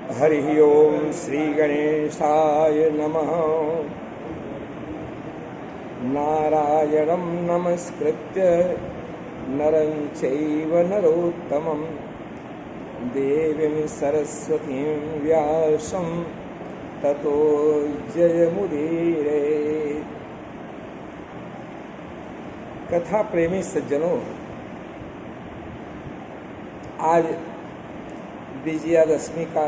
हरि ओम श्री गणेशाय नमः। नारायणं नमस्कृत्य नरं चैव नरोत्तमं देवीं सरस्वतीं व्यासं ततो जयमुदीरये। कथा प्रेमी सज्जनों, आज विजयादशमी का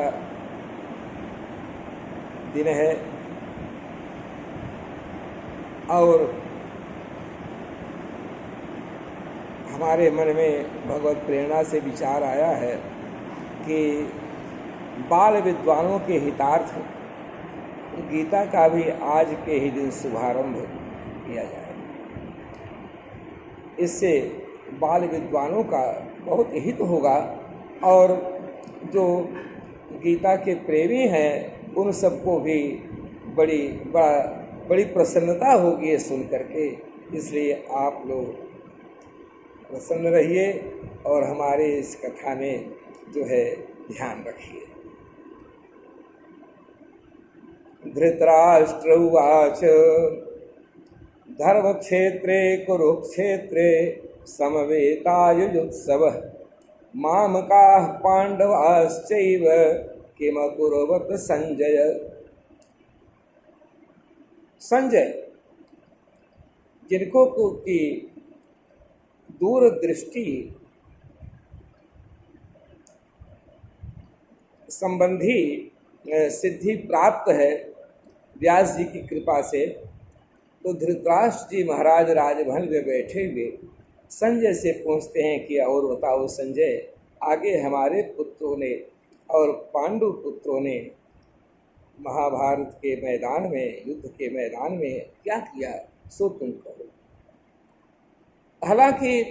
दिन है और हमारे मन में भगवत प्रेरणा से विचार आया है कि बाल विद्वानों के हितार्थ गीता का भी आज के ही दिन शुभारंभ किया जाए। इससे बाल विद्वानों का बहुत हित होगा और जो गीता के प्रेमी हैं उन सबको भी बड़ी प्रसन्नता होगी ये सुन करके। इसलिए आप लोग प्रसन्न रहिए और हमारे इस कथा में जो है ध्यान रखिए। धृतराष्ट्र उवाच धर्मक्षेत्रे कुरुक्षेत्रे समवेतायुजुत्सवः मामकाः पांडवाश्चैव किमकुर्वत संजय। संजय जिनको की दूरदृष्टि संबंधी सिद्धि प्राप्त है व्यास जी की कृपा से, तो धृतराष्ट्र जी महाराज राजभवन में बैठे हुए संजय से पूछते हैं कि और बताओ संजय, आगे हमारे पुत्रों ने और पांडु पुत्रों ने महाभारत के मैदान में, युद्ध के मैदान में क्या किया, सो तुम कहो। हालांकि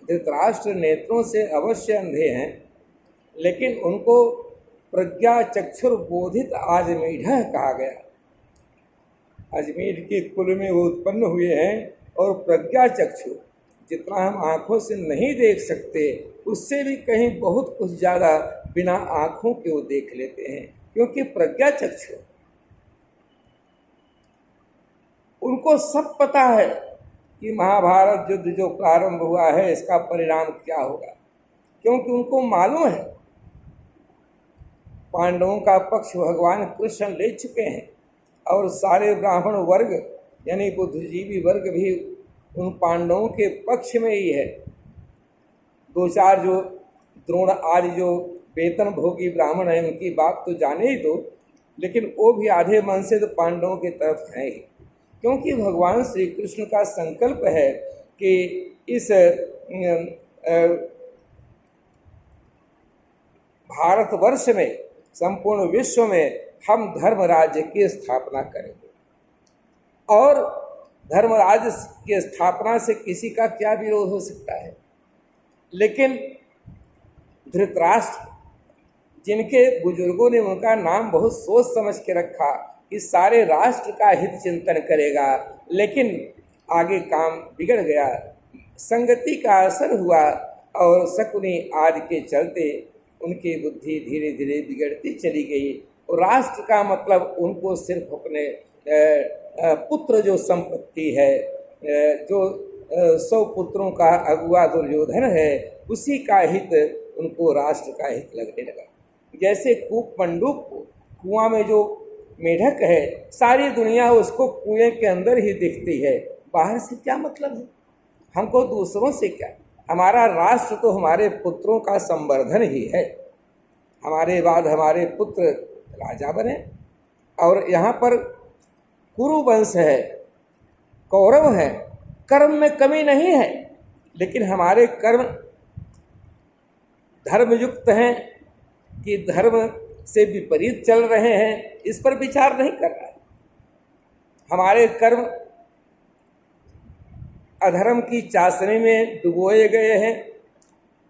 धृतराष्ट्र नेत्रों से अवश्य अंधे हैं, लेकिन उनको प्रज्ञा चक्षुर बोधित आजमीढ़ कहा गया। अजमेर के कुल में वो उत्पन्न हुए हैं और प्रज्ञा चक्षु जितना हम आँखों से नहीं देख सकते उससे भी कहीं बहुत कुछ ज़्यादा बिना आँखों के वो देख लेते हैं, क्योंकि प्रज्ञा चक्षु उनको सब पता है कि महाभारत युद्ध जो प्रारंभ हुआ है इसका परिणाम क्या होगा, क्योंकि उनको मालूम है पांडवों का पक्ष भगवान कृष्ण ले चुके हैं और सारे ब्राह्मण वर्ग यानी बुद्धिजीवी वर्ग भी उन पांडवों के पक्ष में ही है। दो चार जो द्रोण आदि जो वेतन भोगी ब्राह्मण हैं उनकी बात तो जाने ही दो, लेकिन वो भी आधे मन से तो पांडवों की तरफ हैं ही, क्योंकि भगवान श्री कृष्ण का संकल्प है कि इस भारतवर्ष में, संपूर्ण विश्व में हम धर्म राज्य की स्थापना करेंगे। और धर्म राज्य की स्थापना से किसी का क्या विरोध हो सकता है। लेकिन धृतराष्ट्र जिनके बुजुर्गों ने उनका नाम बहुत सोच समझ के रखा कि सारे राष्ट्र का हित चिंतन करेगा, लेकिन आगे काम बिगड़ गया, संगति का असर हुआ और शकुनी आदि के चलते उनकी बुद्धि धीरे धीरे बिगड़ती चली गई। और राष्ट्र का मतलब उनको सिर्फ अपने पुत्र जो संपत्ति है, जो 100 पुत्रों का अगुआ दुर्योधन है, उसी का हित उनको राष्ट्र का हित लगने लगा। जैसे कूप मंडूक को कुआं में जो मेढक है, सारी दुनिया उसको कुएं के अंदर ही दिखती है, बाहर से क्या मतलब है, हमको दूसरों से क्या। हमारा राष्ट्र तो हमारे पुत्रों का संवर्धन ही है, हमारे बाद हमारे पुत्र राजा बने। और यहाँ पर कुरु वंश है, कौरव है, कर्म में कमी नहीं है, लेकिन हमारे कर्म धर्मयुक्त हैं कि धर्म से विपरीत चल रहे हैं, इस पर विचार नहीं कर रहा है। हमारे कर्म अधर्म की चाशनी में डुबोए गए हैं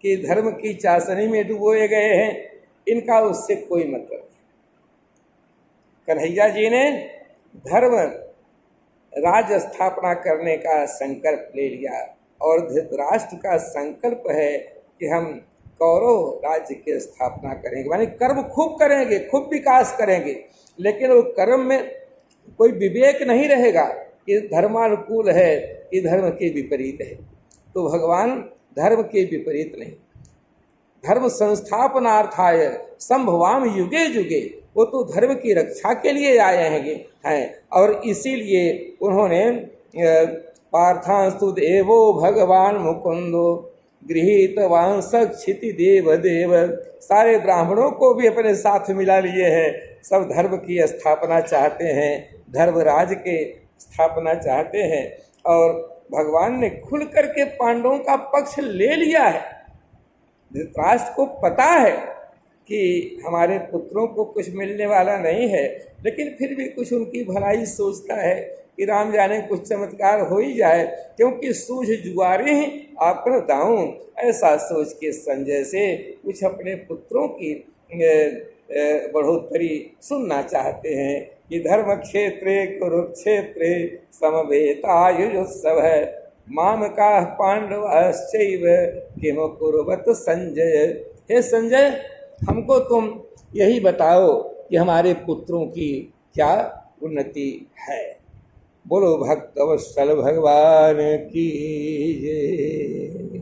कि धर्म की चाशनी में डुबोए गए हैं, इनका उससे कोई मतलब नहीं। कन्हैया जी ने धर्म राज्य स्थापना करने का संकल्प ले लिया और धृतराष्ट्र का संकल्प है कि हम कौरव राज्य की स्थापना करेंगे, माने कर्म खूब करेंगे, खूब विकास करेंगे, लेकिन वो कर्म में कोई विवेक नहीं रहेगा कि धर्मानुकूल है कि धर्म के विपरीत है। तो भगवान धर्म के विपरीत नहीं, धर्म संस्थापनार्थाय संभवाम युगे युगे, वो तो धर्म की रक्षा के लिए आए हैं। और इसीलिए उन्होंने पार्थांस्तु देवो भगवान मुकुंदो गृहीतवान सक्षिति देव देव, सारे ब्राह्मणों को भी अपने साथ मिला लिए हैं, सब धर्म की स्थापना चाहते हैं, धर्मराज के स्थापना चाहते हैं। और भगवान ने खुल करके पांडवों का पक्ष ले लिया है। धृतराष्ट्र को पता है कि हमारे पुत्रों को कुछ मिलने वाला नहीं है, लेकिन फिर भी कुछ उनकी भलाई सोचता है कि राम जाने कुछ चमत्कार हो ही जाए, क्योंकि सूझ जुआरे ही आपन दाऊं, ऐसा सोच के संजय से कुछ अपने पुत्रों की बढ़ोतरी सुनना चाहते हैं कि धर्म क्षेत्रे कुरुक्षेत्रे समवेतायुत्सव है माम का पांडवश्चैव किम कुर्वत संजय। हे संजय, हमको तुम यही बताओ कि हमारे पुत्रों की क्या उन्नति है। बोलो भक्तवत्सल भगवान की जय।